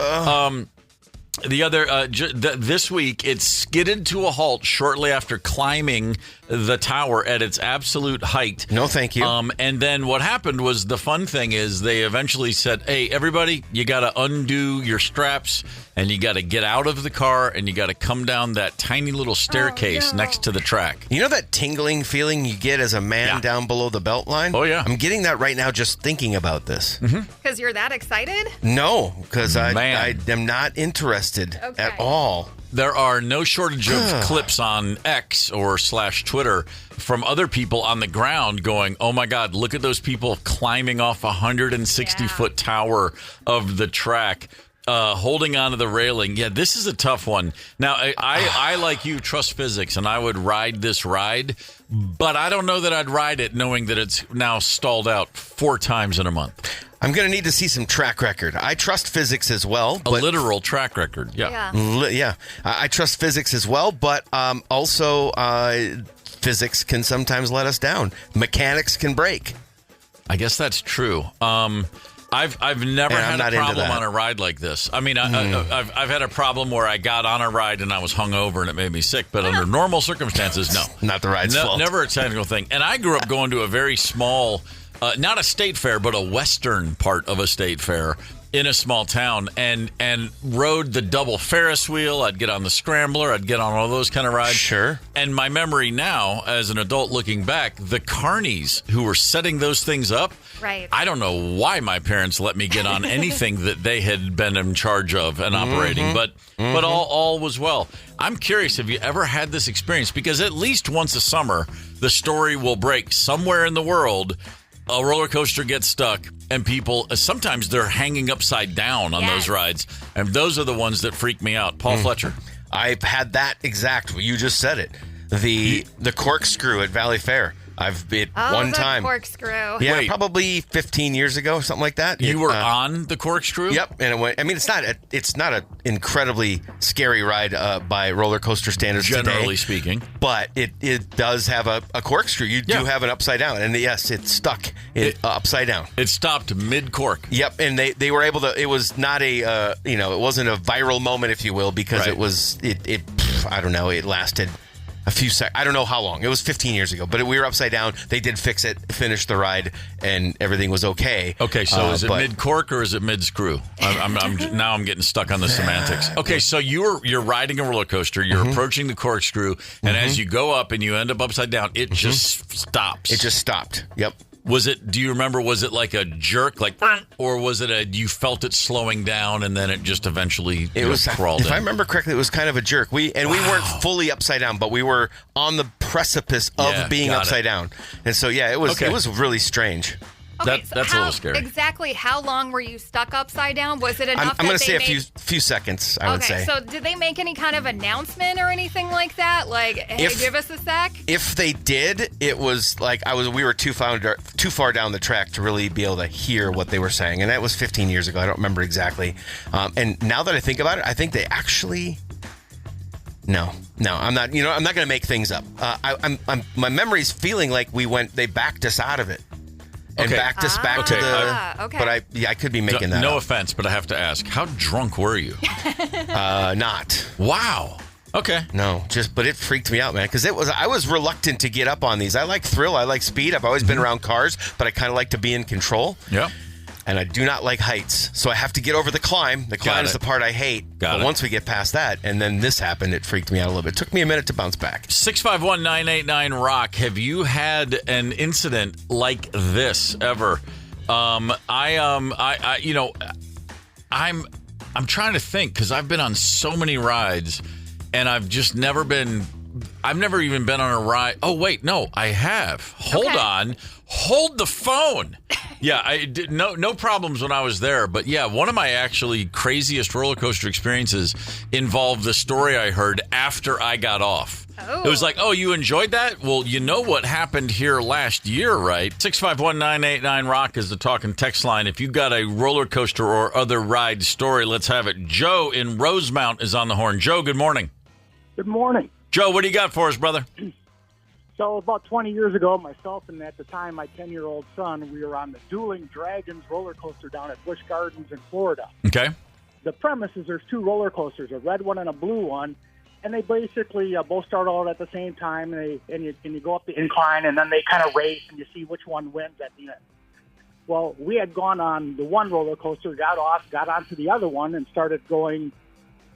The other this week, it skidded to a halt shortly after climbing the tower at its absolute height. No, thank you. And then what happened was, the fun thing is they eventually said, "Hey, everybody, you got to undo your straps and you got to get out of the car and you got to come down that tiny little staircase next to the track." You know that tingling feeling you get as a man down below the belt line? Oh, yeah. I'm getting that right now just thinking about this. Because you're that excited? No, because I am not interested at all. There are no shortage of clips on X or /Twitter from other people on the ground going, "Oh my God, look at those people climbing off a 160-foot tower of the track, holding onto the railing." Yeah, this is a tough one. Now, I like you, trust physics, and I would ride this ride, but I don't know that I'd ride it knowing that it's now stalled out 4 times in a month. I'm going to need to see some track record. I trust physics as well. A literal track record, yeah. I trust physics as well, but also physics can sometimes let us down. Mechanics can break. I guess that's true. I've never had a problem on a ride like this. I mean, I've had a problem where I got on a ride and I was hungover and it made me sick, but under normal circumstances, no. Not the ride's fault. Never a technical thing. And I grew up going to a very small... not a state fair, but a western part of a state fair in a small town, and rode the double Ferris wheel. I'd get on the scrambler. I'd get on all those kind of rides. Sure. And my memory now, as an adult looking back, the carnies who were setting those things up, right. I don't know why my parents let me get on anything that they had been in charge of and operating, but all was well. I'm curious, have you ever had this experience? Because at least once a summer, the story will break somewhere in the world. A roller coaster gets stuck, and people, sometimes they're hanging upside down on those rides, and those are the ones that freak me out. Paul Fletcher. I've had that exact, you just said it, the corkscrew at Valley Fair. I've been one time. Corkscrew. Yeah, Wait. Probably 15 years ago, something like that. You were on the corkscrew? Yep, and it went. I mean, it's not an incredibly scary ride by roller coaster standards generally today, speaking, but it does have a corkscrew. You do have an upside down, and yes, it stuck upside down. It stopped mid cork. Yep, and they were able to. It was not a it wasn't a viral moment, if you will, because it was I don't know. It lasted a few seconds. I don't know how long. It was 15 years ago, but we were upside down. They did fix it, finished the ride, and everything was okay. Okay, so is it mid cork or is it mid screw? I'm getting stuck on the semantics. Okay, so you're riding a roller coaster. You're approaching the corkscrew, and as you go up and you end up upside down, it just stops. It just stopped. Yep. Do you remember, was it like a jerk, or was it you felt it slowing down and then it just eventually crawled in? If I remember correctly, it was kind of a jerk. We weren't fully upside down, but we were on the precipice of being upside down. And so, it was really strange. Okay, that's a little scary. Exactly how long were you stuck upside down? Was it enough I'm going to say a few seconds, I would say. So did they make any kind of announcement or anything like that? Like, hey, give us a sec? If they did, it was like we were too far down the track to really be able to hear what they were saying. And that was 15 years ago. I don't remember exactly. And now that I think about it, I think they actually... No, I'm not. I'm not going to make things up. My memory's feeling like they backed us out of it. And backed us back to the... Okay. But I could be making that No up. offense, but I have to ask, how drunk were you? Not. Wow. Okay. No, but it freaked me out, man, because I was reluctant to get up on these. I like thrill. I like speed. I've always been around cars, but I kind of like to be in control. Yeah. And I do not like heights. So I have to get over the climb. The climb is the part I hate. But once we get past that, and then this happened, it freaked me out a little bit. It took me a minute to bounce back. 651-989-ROCK. Have you had an incident like this ever? I'm trying to think, because I've been on so many rides, and I've never even been on a ride. Oh, wait, no, I have. Hold on. Hold the phone. Yeah, I did no problems when I was there. But yeah, one of my actually craziest roller coaster experiences involved the story I heard after I got off. It was like, oh, you enjoyed that? Well, you know what happened here last year, right? 651-989-ROCK is the talk and text line. If you got a roller coaster or other ride story, let's have it. Joe in Rosemount is on the horn. Joe, good morning. Good morning. Joe, what do you got for us, brother? So about 20 years ago, myself and at the time my 10-year-old son, we were on the Dueling Dragons roller coaster down at Busch Gardens in Florida. Okay. the premise is there's 2 roller coasters, a red one and a blue one, and they basically both start out at the same time, and you go up the incline, and then they kind of race, and you see which one wins at the end. Well, we had gone on the one roller coaster, got off, got onto the other one, and started going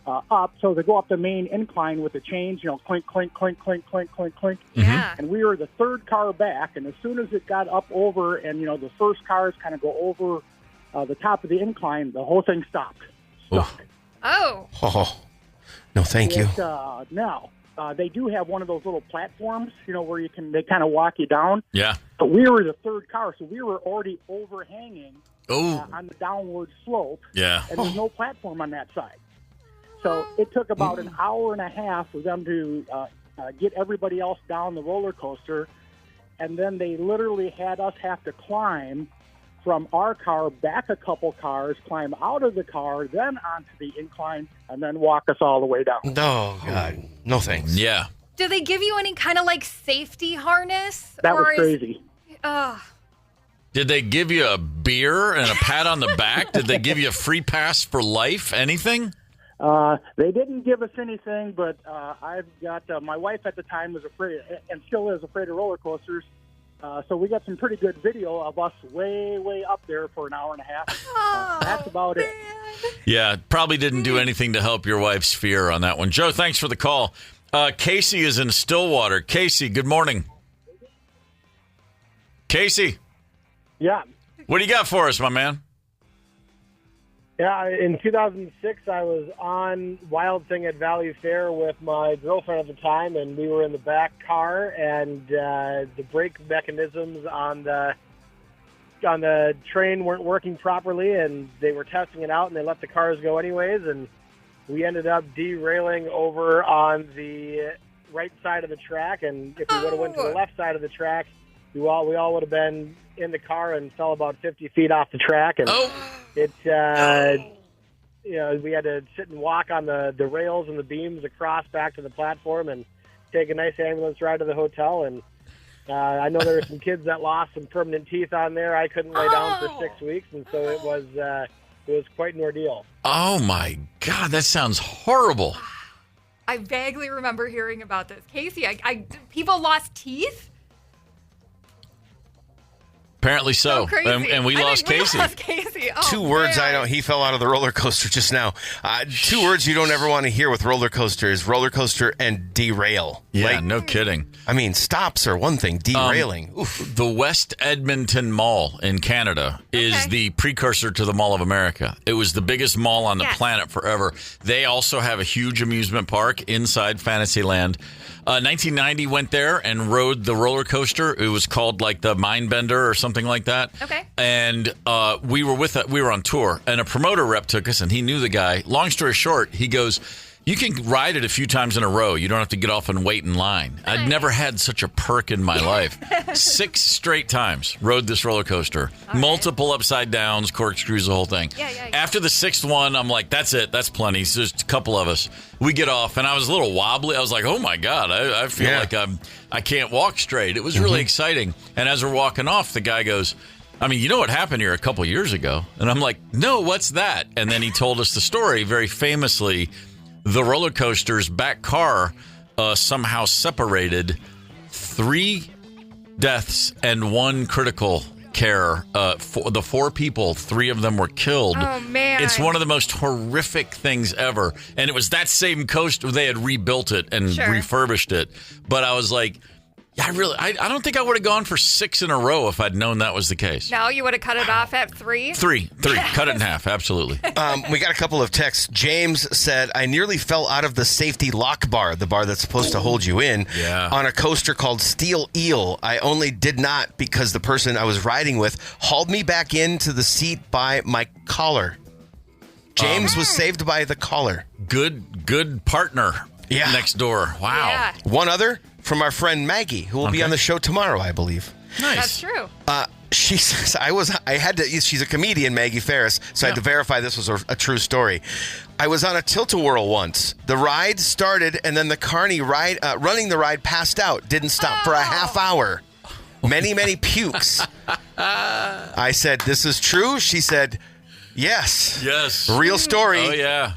up. So they go up the main incline with the chains, clink, clink, clink, clink, clink, clink, clink. Yeah. And we were the 3rd car back, and as soon as it got up over, and the first cars kind of go over the top of the incline, the whole thing stopped. Stuck. Oh. Oh, no, thank you. Now, they do have one of those little platforms, where they kind of walk you down. Yeah. But we were the 3rd car, so we were already overhanging Oh. on the downward slope. Yeah. And there's no platform on that side. So it took about an hour and a half for them to get everybody else down the roller coaster, and then they literally had us have to climb from our car back a couple cars, climb out of the car, then onto the incline, and then walk us all the way down. Oh, God. No thanks. Yeah. Do they give you any kind of safety harness? That was crazy. Did they give you a beer and a pat on the back? Did they give you a free pass for life? Anything? They didn't give us anything, but I've got my wife at the time was afraid, and still is afraid of roller coasters. So we got some pretty good video of us way, way up there for an hour and a half. That's about it. Yeah, probably didn't do anything to help your wife's fear on that one. Joe, thanks for the call. Casey is in Stillwater. Casey, good morning. Casey. Yeah. What do you got for us, my man? Yeah, in 2006, I was on Wild Thing at Valley Fair with my girlfriend at the time, and we were in the back car, and the brake mechanisms on the train weren't working properly, and they were testing it out, and they let the cars go anyways, and we ended up derailing over on the right side of the track, and if we would have went to the left side of the track, we all would have been in the car and fell about 50 feet off the track, and we had to sit and walk on the rails and the beams across back to the platform and take a nice ambulance ride to the hotel. And I know there were some kids that lost some permanent teeth on there. I couldn't lay down for 6 weeks, and so it was quite an ordeal. Oh my God, that sounds horrible. I vaguely remember hearing about this. Casey, people lost teeth? Apparently so. And we lost Casey. Oh, 2 words he fell out of the roller coaster just now. 2 words you don't ever want to hear with roller coaster is roller coaster and derail. Yeah, no kidding. I mean, stops are one thing, derailing. The West Edmonton Mall in Canada is the precursor to the Mall of America. It was the biggest mall on the planet forever. They also have a huge amusement park inside Fantasyland. 1990 went there and rode the roller coaster. It was called the Mindbender or something like that. Okay. And we were on tour, and a promoter rep took us, and he knew the guy. Long story short, he goes, you can ride it a few times in a row. You don't have to get off and wait in line. Nice. I'd never had such a perk in my life. 6 straight times rode this roller coaster. Multiple upside downs, corkscrews, the whole thing. Yeah. After the 6th one, I'm like, that's it. That's plenty. So there's a couple of us. We get off, and I was a little wobbly. I was like, oh, my God. I feel like I can't walk straight. It was really exciting. And as we're walking off, the guy goes, you know what happened here a couple years ago? And I'm like, no, what's that? And then he told us the story very famously. The roller coaster's back car somehow separated 3 deaths and 1 critical care. For the 4 people, 3 of them were killed. Oh, man. It's one of the most horrific things ever. And it was that same coaster. They had rebuilt it and refurbished it. But I was like, I don't think I would have gone for 6 in a row if I'd known that was the case. No, you would have cut it off at 3? 3. Cut it in half. Absolutely. We got a couple of texts. James said, I nearly fell out of the safety lock bar, the bar that's supposed to hold you in, on a coaster called Steel Eel. I only did not because the person I was riding with hauled me back into the seat by my collar. James was saved by the collar. Good partner next door. Wow. Yeah. One other from our friend Maggie, who will be on the show tomorrow, I believe. Nice. That's true. She says, she's a comedian, Maggie Ferris, so I had to verify this was a true story. I was on a tilt-a-whirl once. The ride started, and then the carny running the ride passed out, didn't stop for a half hour. Many pukes. I said, this is true? She said, Yes. Yes. Real story. Oh, yeah.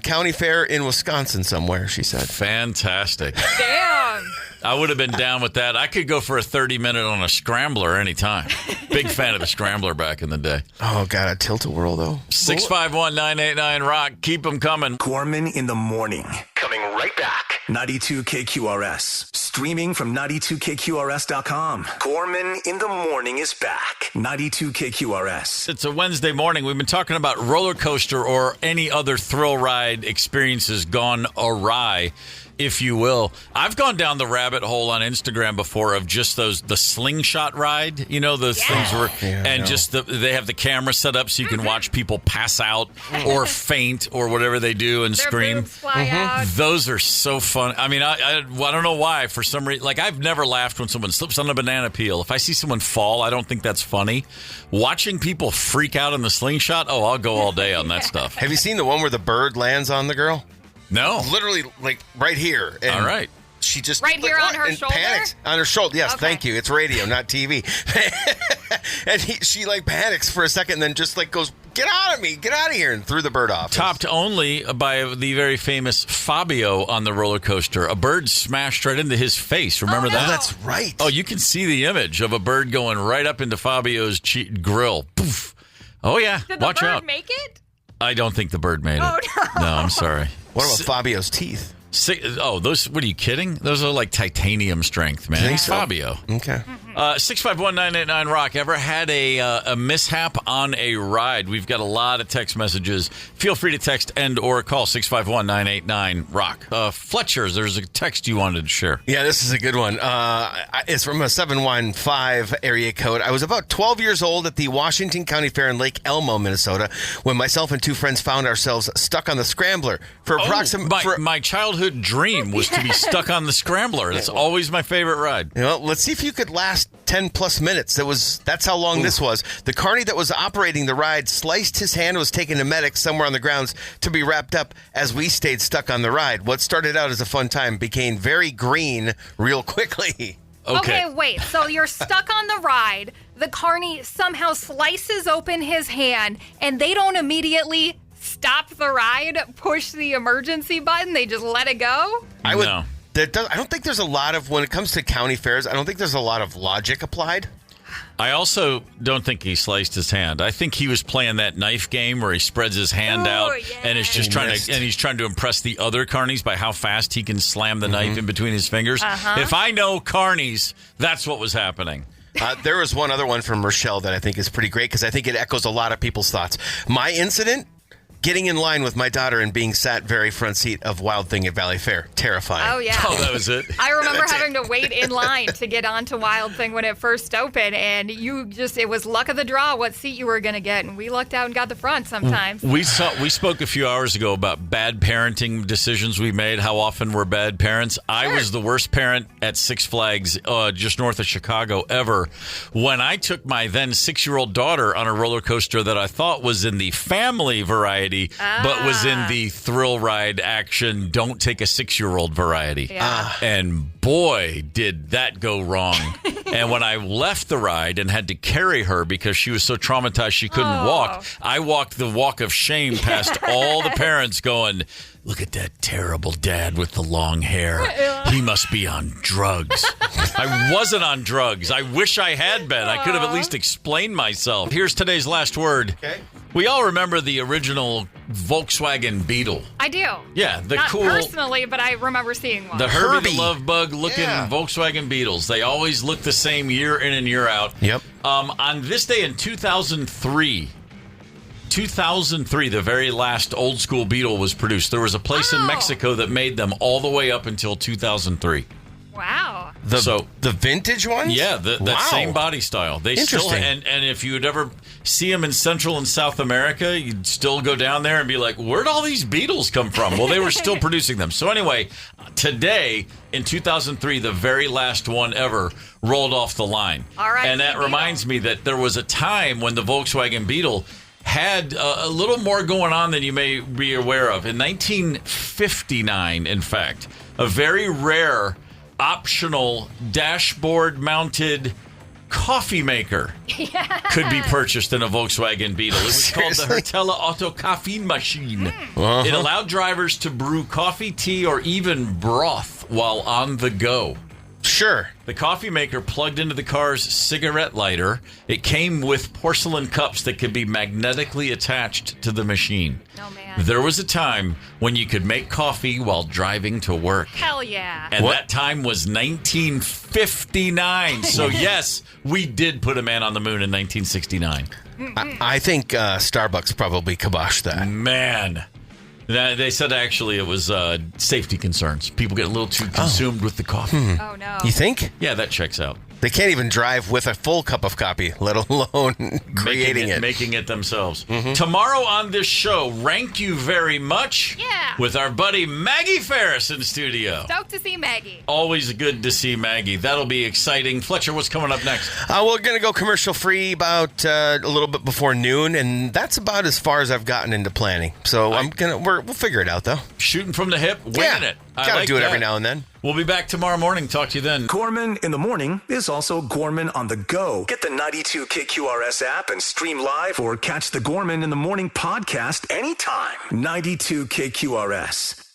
County fair in Wisconsin somewhere, she said. Fantastic. Damn. I would have been down with that. I could go for a 30-minute on a scrambler anytime. Big fan of the scrambler back in the day. Oh, God, a tilt-a-whirl, though. 651-989-ROCK. Keep them coming. Gorman in the morning. Coming right back. 92 KQRS. Streaming from 92KQRS.com. Gorman in the morning is back. 92 KQRS. It's a Wednesday morning. We've been talking about roller coaster or any other thrill ride experiences gone awry, if you will. I've gone down the rabbit hole on Instagram before of just the slingshot ride, those things where, and just they have the camera set up so you can watch people pass out or faint or whatever they do and Their scream. boobs fly out. Those are so fun. I mean, I don't know why. For some reason, like I've never laughed when someone slips on a banana peel. If I see someone fall, I don't think that's funny. Watching people freak out in the slingshot, I'll go all day on that stuff. Have you seen the one where the bird lands on the girl? No. Literally, like, right here. And all right. She just... Right here on her and shoulder? Panics. On her shoulder. Yes, Okay. Thank you. It's radio, not TV. And she, panics for a second and then just, goes, get out of me. Get out of here. And threw the bird off. Topped only by the very famous Fabio on the roller coaster. A bird smashed right into his face. Remember that? Oh, that's right. Oh, you can see the image of a bird going right up into Fabio's grill. Poof. Oh, yeah. Did the Watch bird out. make it? I don't think the bird made it. Oh, no. No, I'm sorry. What about Fabio's teeth? Those, what are you kidding? Those are like titanium strength, man. Think He's so? Fabio. Okay. 651-989-ROCK. Ever had a mishap on a ride? We've got a lot of text messages. Feel free to text and or call 651-989-ROCK. Fletcher's, there's a text you wanted to share. Yeah, this is a good one. It's from a 715 area code. I was about 12 years old at the Washington County Fair in Lake Elmo, Minnesota, when myself and two friends found ourselves stuck on the scrambler for approximately... My childhood dream was to be stuck on the scrambler. That's always my favorite ride. Let's see if you could last 10 plus minutes. That's how long this was. The carny that was operating the ride sliced his hand, was taken to medics somewhere on the grounds to be wrapped up as we stayed stuck on the ride. What started out as a fun time became very green real quickly. Okay, wait. So you're stuck on the ride. The carny somehow slices open his hand, and they don't immediately stop the ride, push the emergency button. They just let it go? No. I don't think there's a lot of, when it comes to county fairs, I don't think there's a lot of logic applied. I also don't think he sliced his hand. I think he was playing that knife game where he spreads his hand out and is just he's trying to impress the other carnies by how fast he can slam the knife in between his fingers. If I know carnies, that's what was happening. There was one other one from Rochelle that I think is pretty great because I think it echoes a lot of people's thoughts. My incident, getting in line with my daughter and being sat very front seat of Wild Thing at Valley Fair. Terrifying. Oh, yeah. Oh, that was it? I remember having to wait in line to get onto Wild Thing when it first opened, and it was luck of the draw what seat you were going to get, and we lucked out and got the front sometimes. We spoke a few hours ago about bad parenting decisions we made, how often we're bad parents. I was the worst parent at Six Flags just north of Chicago ever when I took my then 6-year-old daughter on a roller coaster that I thought was in the family variety, but was in the thrill ride action, don't take a 6-year-old variety. Yeah. And boy, did that go wrong. And when I left the ride and had to carry her because she was so traumatized she couldn't walk, I walked the walk of shame past all the parents going, look at that terrible dad with the long hair. He must be on drugs. I wasn't on drugs. I wish I had been. I could have at least explained myself. Here's today's last word. Okay. We all remember the original Volkswagen Beetle. I do. Yeah, the Not cool... personally, but I remember seeing one. The Herbie the Love Bug looking Volkswagen Beetles. They always look the same year in and year out. Yep. On this day in 2003, the very last old school Beetle was produced. There was a place in Mexico that made them all the way up until 2003. Wow. The vintage ones? Yeah, that same body style. They still, and if you would ever see them in Central and South America, you'd still go down there and be like, where'd all these Beetles come from? Well, they were still producing them. So anyway, today, in 2003, the very last one ever rolled off the line. All right. And that reminds me that there was a time when the Volkswagen Beetle had a little more going on than you may be aware of. In 1959, in fact, a very rare optional dashboard-mounted coffee maker could be purchased in a Volkswagen Beetle. It was called the Hertella Auto Caffeine Machine. It allowed drivers to brew coffee, tea, or even broth while on the go. Sure. The coffee maker plugged into the car's cigarette lighter. It came with porcelain cups that could be magnetically attached to the machine. Oh, man. There was a time when you could make coffee while driving to work. Hell yeah. And that time was 1959. So, yes, we did put a man on the moon in 1969. I think Starbucks probably kiboshed that. Man. They said actually it was safety concerns. People get a little too consumed with the coffee. Oh, no. You think? Yeah, that checks out. They can't even drive with a full cup of coffee, let alone creating it. Making it themselves. Tomorrow on this show, Rank You Very Much with our buddy Maggie Ferris in studio. Stoked to see Maggie. Always good to see Maggie. That'll be exciting. Fletcher, what's coming up next? We're going to go commercial free about a little bit before noon, and that's about as far as I've gotten into planning. So we'll figure it out, though. Shooting from the hip, winging it. Got to do it every now and then. We'll be back tomorrow morning. Talk to you then. Gorman in the morning is also Gorman on the go. Get the 92 KQRS app and stream live or catch the Gorman in the morning podcast anytime. 92 KQRS.